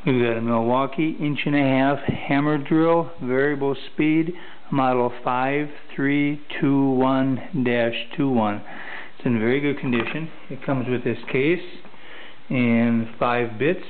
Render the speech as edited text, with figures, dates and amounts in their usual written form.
We've got a Milwaukee 1.5" hammer drill, variable speed, model 5321-21. It's in very good condition. It comes with this case and 5 bits.